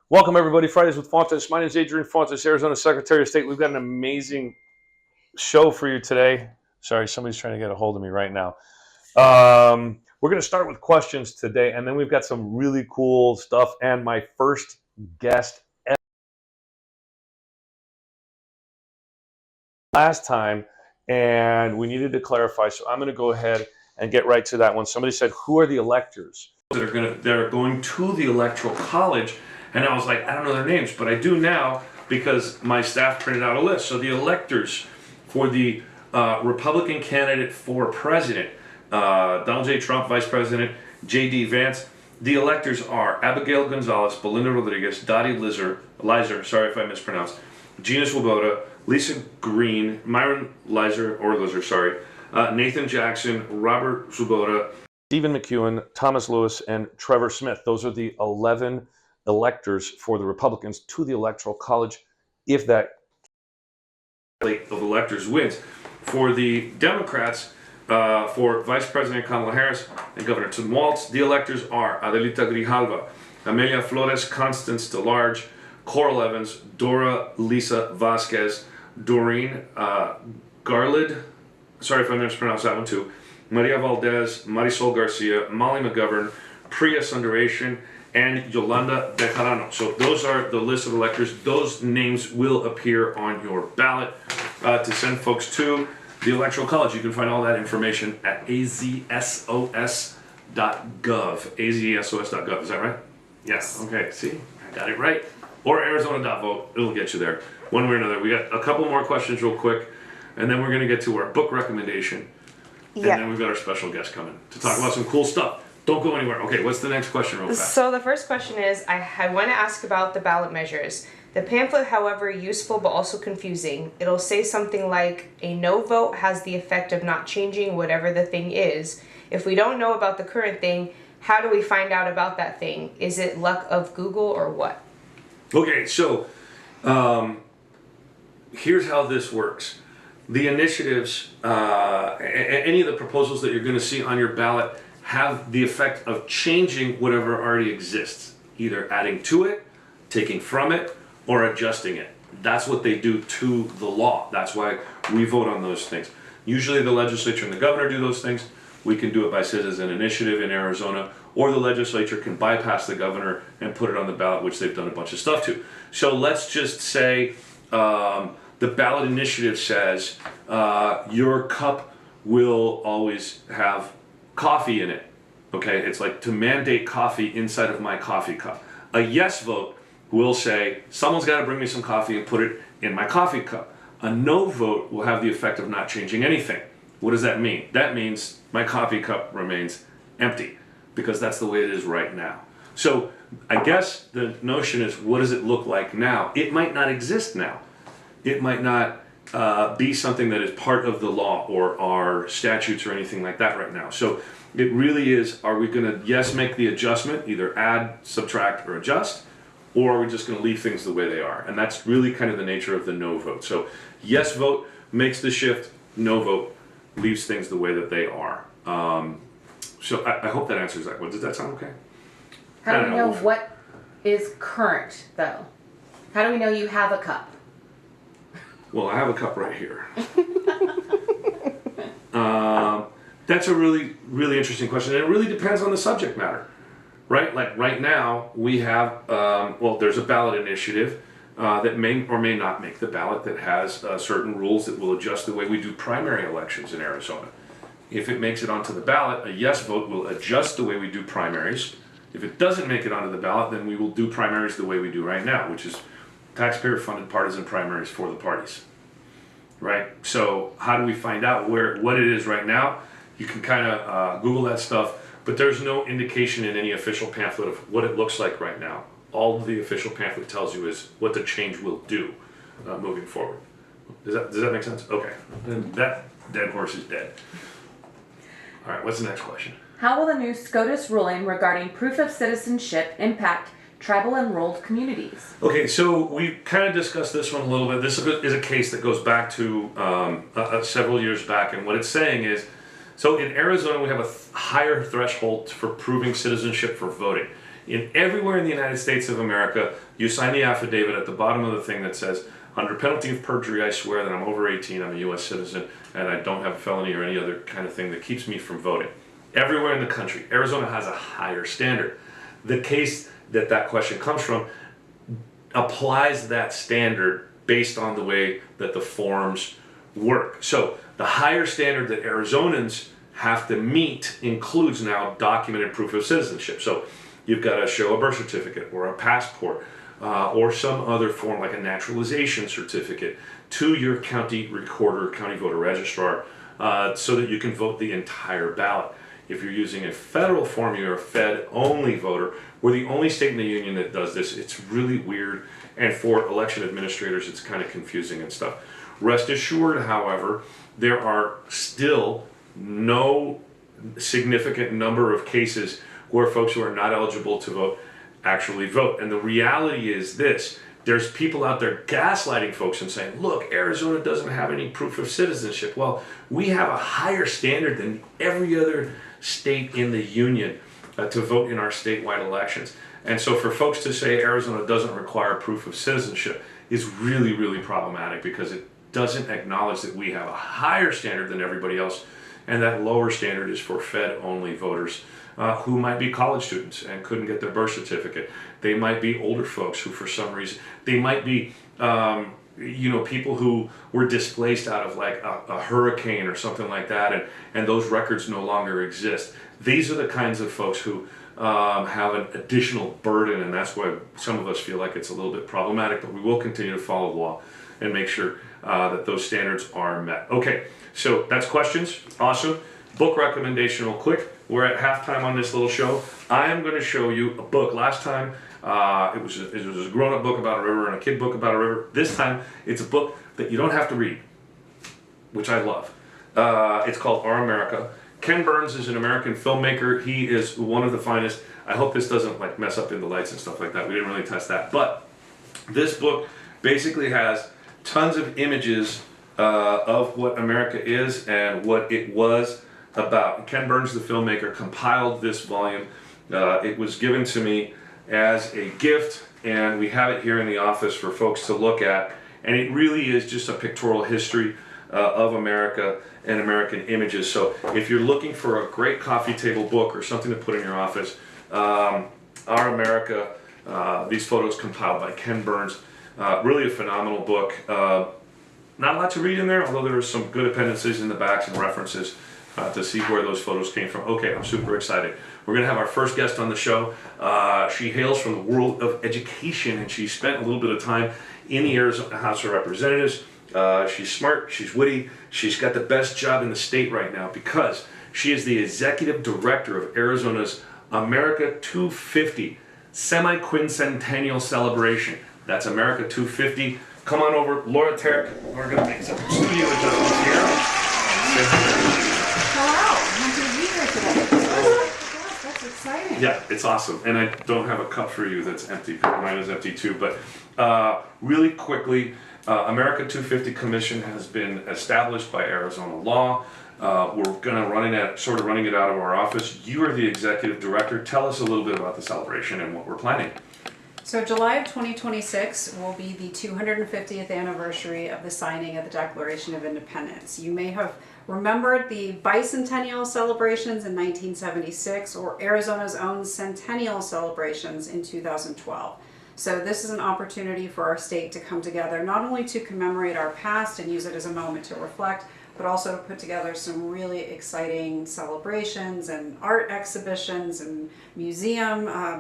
Welcome, everybody. Fridays with Fontes. My name is Adrian Fontes, Arizona Secretary of State. We've got an amazing show for you today. Sorry, somebody's trying to get a hold of me right now. We're going to start with questions today, and then we've got some really cool stuff. And my first guest last time, and we needed to clarify. So I'm going to go ahead and get right to that one. Somebody said, "Who are the electors?" They're going to the Electoral College. And I was like, I don't know their names, but I do now because my staff printed out a list. So the electors for the Republican candidate for president, Donald J. Trump, Vice President, J.D. Vance, the electors are Abigail Gonzalez, Belinda Rodriguez, Dottie Lizer, sorry if I mispronounced, Gina Swoboda, Lisa Green, Myron Lizer, Nathan Jackson, Robert Swoboda, Stephen McEwen, Thomas Lewis, and Trevor Smith. Those are the 11 electors for the Republicans to the Electoral College if that slate of electors wins. For the Democrats, for Vice President Kamala Harris and Governor Tim Walz, the electors are Adelita Grijalva, Amelia Flores, Constance DeLarge, Coral Evans, Dora Lisa Vasquez, Doreen Garlid, sorry if I mispronounced that one too, Maria Valdez, Marisol Garcia, Molly McGovern, Priya Sundaration, and Yolanda Bejarano. So those are the list of electors. Those names will appear on your ballot to send folks to the Electoral College. You can find all that information at azsos.gov. azsos.gov, is that right? Yes. Okay, see, I got it right. Or Arizona.vote, it'll get you there. One way or another. We got a couple more questions real quick, and then we're going to get to our book recommendation. And then we've got our special guest coming to talk about some cool stuff. Don't go anywhere. Okay, what's the next question real fast? So the first question is, I want to ask about the ballot measures. The pamphlet, however, useful but also confusing. It'll say something like, a no vote has the effect of not changing whatever the thing is. If we don't know about the current thing, how do we find out about that thing? Is it luck of Google or what? Okay, so here's how this works. The initiatives, any of the proposals that you're going to see on your ballot have the effect of changing whatever already exists, either adding to it, taking from it, or adjusting it. That's what they do to the law. That's why we vote on those things. Usually the legislature and the governor do those things. We can do it by citizen initiative in Arizona, or the legislature can bypass the governor and put it on the ballot, which they've done a bunch of stuff to. So let's just say the ballot initiative says your cup will always have coffee in it. Okay, it's like to mandate coffee inside of my coffee cup. A yes vote will say someone's got to bring me some coffee and put it in my coffee cup. A no vote will have the effect of not changing anything. What does that mean? That means my coffee cup remains empty because that's the way it is right now. So I guess the notion is, what does it look like now? It might not exist now. It might not be something that is part of the law or our statutes or anything like that right now. So it really is, are we going to, yes, make the adjustment, either add, subtract, or adjust, or are we just going to leave things the way they are? And that's really kind of the nature of the no vote. So yes vote makes the shift, no vote leaves things the way that they are. So I hope that answers that. Does that sound okay? How do we know what is current, though? How do we know you have a cup? Well, I have a cup right here. That's a really, really interesting question. And it really depends on the subject matter, right? Like right now, we have, there's a ballot initiative that may or may not make the ballot that has certain rules that will adjust the way we do primary elections in Arizona. If it makes it onto the ballot, a yes vote will adjust the way we do primaries. If it doesn't make it onto the ballot, then we will do primaries the way we do right now, which is taxpayer-funded partisan primaries for the parties, right? So how do we find out what it is right now? You can kind of Google that stuff, but there's no indication in any official pamphlet of what it looks like right now. All the official pamphlet tells you is what the change will do moving forward. Does that make sense? Okay, and that dead horse is dead. All right, what's the next question? How will the new SCOTUS ruling regarding proof of citizenship impact tribal enrolled communities? Okay, so we kind of discussed this one a little bit. This is a case that goes back to several years back, and what it's saying is, so in Arizona we have a higher threshold for proving citizenship for voting. Everywhere in the United States of America, you sign the affidavit at the bottom of the thing that says, under penalty of perjury, I swear that I'm over 18, I'm a U.S. citizen, and I don't have a felony or any other kind of thing that keeps me from voting. Everywhere in the country, Arizona has a higher standard. The case that question comes from applies that standard based on the way that the forms work. So the higher standard that Arizonans have to meet includes now documented proof of citizenship. So you've got to show a birth certificate or a passport or some other form like a naturalization certificate to your county recorder, county voter registrar, so that you can vote the entire ballot. If you're using a federal form, you're a Fed-only voter. We're the only state in the union that does this. It's really weird, and for election administrators, it's kind of confusing and stuff. Rest assured, however, there are still no significant number of cases where folks who are not eligible to vote actually vote. And the reality is this: there's people out there gaslighting folks and saying, look, Arizona doesn't have any proof of citizenship. Well, we have a higher standard than every other state in the union to vote in our statewide elections. And so for folks to say Arizona doesn't require proof of citizenship is really, really problematic, because it doesn't acknowledge that we have a higher standard than everybody else, and that lower standard is for Fed-only voters who might be college students and couldn't get their birth certificate. They might be older folks who, for some reason, they might be people who were displaced out of like a hurricane or something like that, and those records no longer exist. These are the kinds of folks who have an additional burden, and that's why some of us feel like it's a little bit problematic, but we will continue to follow the law and make sure that those standards are met. Okay, so that's questions. Awesome. Book recommendation real quick. We're at halftime on this little show. I am going to show you a book. Last time it was a grown-up book about a river and a kid book about a river. This time it's a book that you don't have to read, which I love. It's called Our America. Ken Burns is an American filmmaker. He is one of the finest. I hope this doesn't like mess up in the lights and stuff like that. We didn't really test that. But this book basically has tons of images of what America is and what it was about. Ken Burns, the filmmaker, compiled this volume. It was given to me as a gift, and we have it here in the office for folks to look at. And it really is just a pictorial history of America and American images. So if you're looking for a great coffee table book or something to put in your office, Our America, these photos compiled by Ken Burns, really a phenomenal book. Not a lot to read in there, although there are some good appendices in the backs and references to see where those photos came from. Okay, I'm super excited. We're going to have our first guest on the show. She hails from the world of education, and she spent a little bit of time in the Arizona House of Representatives. She's smart, she's witty, she's got the best job in the state right now because she is the executive director of Arizona's America 250 semi-quincentennial celebration. That's America 250. Come on over, Laura Tarek. We're going to make some studio adjustments here. Hello, I'm happy to be here today. Oh my gosh, that's exciting. Yeah, it's awesome. And I don't have a cup for you that's empty. Mine is empty too. But really quickly, America 250 Commission has been established by Arizona law. We're going to running it out of our office. You are the executive director. Tell us a little bit about the celebration and what we're planning. So July of 2026 will be the 250th anniversary of the signing of the Declaration of Independence. You may have remembered the bicentennial celebrations in 1976 or Arizona's own centennial celebrations in 2012. So this is an opportunity for our state to come together, not only to commemorate our past and use it as a moment to reflect, but also to put together some really exciting celebrations and art exhibitions and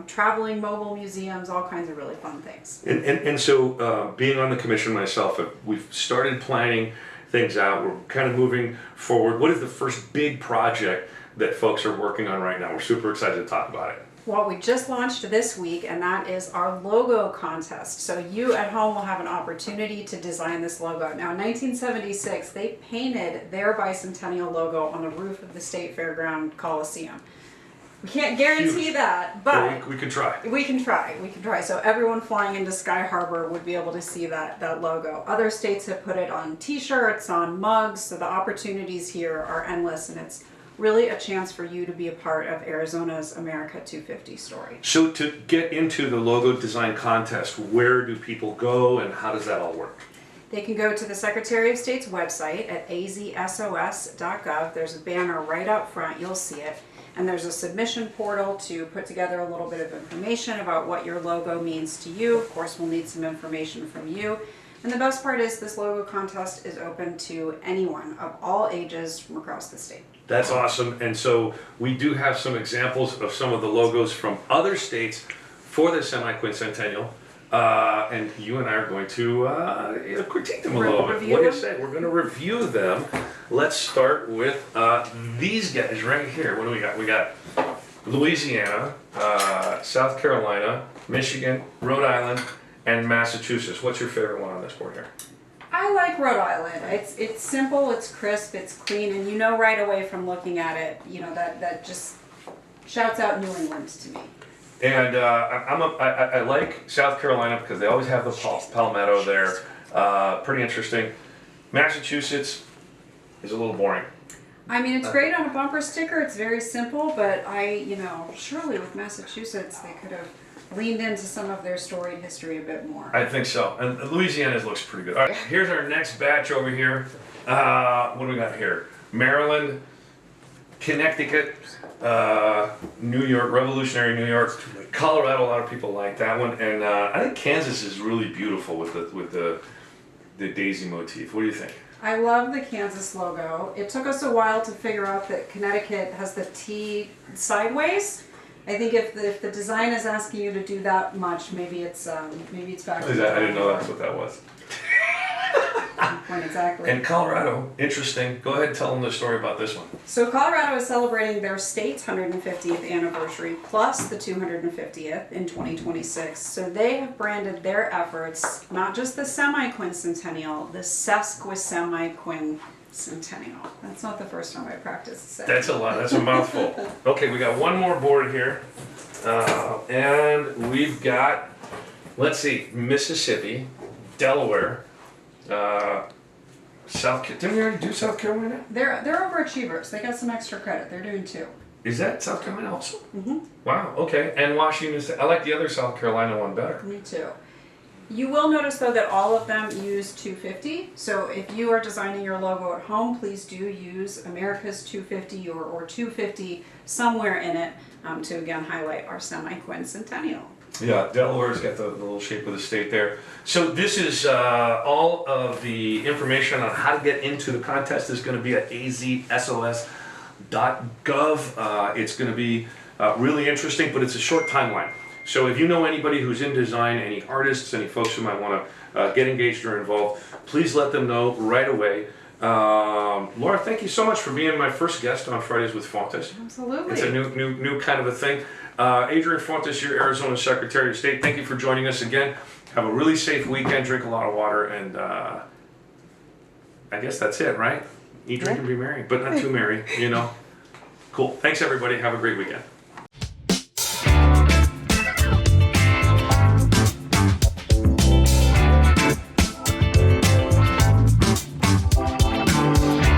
traveling mobile museums, all kinds of really fun things. And so being on the commission myself, we've started planning things out. We're kind of moving forward. What is the first big project that folks are working on right now? We're super excited to talk about it. Well, we just launched this week, and that is our logo contest. So you at home will have an opportunity to design this logo. Now, in 1976, they painted their bicentennial logo on the roof of the State Fairground Coliseum. We can't guarantee that, but we can try. We can try. So everyone flying into Sky Harbor would be able to see that logo. Other states have put it on t-shirts, on mugs, so the opportunities here are endless, and it's really a chance for you to be a part of Arizona's America 250 story. So to get into the logo design contest, where do people go and how does that all work? They can go to the Secretary of State's website at azsos.gov. There's a banner right up front, you'll see it. And there's a submission portal to put together a little bit of information about what your logo means to you. Of course, we'll need some information from you. And the best part is this logo contest is open to anyone of all ages from across the state. That's awesome. And so we do have some examples of some of the logos from other states for the semi-quincentennial. And you and I are going to critique them a little bit. Review What do you them? say? We're going to review them. Let's start with these guys right here. What do we got? We got Louisiana, South Carolina, Michigan, Rhode Island, and Massachusetts. What's your favorite one on this board here? I like Rhode Island. It's simple, it's crisp, it's clean, and you know right away from looking at it, you know, that just shouts out New England to me. And I like South Carolina because they always have the palmetto there. Pretty interesting. Massachusetts is a little boring. I mean, it's great on a bumper sticker, it's very simple, but surely with Massachusetts, they could have leaned into some of their storied history a bit more. I think so. And Louisiana's looks pretty good. All right, here's our next batch over here. What do we got here? Maryland, Connecticut, New York, Revolutionary New York, Colorado. A lot of people like that one, and I think Kansas is really beautiful with the daisy motif. What do you think? I love the Kansas logo. It took us a while to figure out that Connecticut has the T sideways. I think if the design is asking you to do that much, maybe it's back. I didn't know that's what that was. Point exactly. And Colorado, interesting. Go ahead and tell them the story about this one. So Colorado is celebrating their state's 150th anniversary plus the 250th in 2026. So they have branded their efforts not just the semi-quincentennial, the sesquisemi-quincentennial. That's not the first time I practiced saying. That's a lot. That's a mouthful. Okay, we got one more board here, and we've got, let's see, Mississippi, Delaware, didn't we already do South Carolina? They're overachievers. They got some extra credit. They're doing two. Is that South Carolina also? Mm-hmm. Wow. Okay. And Washington State. I like the other South Carolina one better. Me too. You will notice though that all of them use 250. So if you are designing your logo at home, please do use America's 250 or 250 somewhere in it to again highlight our semi-quincentennial. Yeah, Delaware's got the little shape of the state there. So this is all of the information on how to get into the contest is going to be at azsos.gov. It's going to be really interesting, but it's a short timeline. So if you know anybody who's in design, any artists, any folks who might want to get engaged or involved, please let them know right away. Laura, thank you so much for being my first guest on Fridays with Fontes. Absolutely. It's a new kind of a thing. Adrian Fontes, your Arizona Secretary of State, thank you for joining us again. Have a really safe weekend, drink a lot of water, and I guess that's it, right? Eat, drink, and be merry, but not too merry, you know. Cool. Thanks, everybody. Have a great weekend.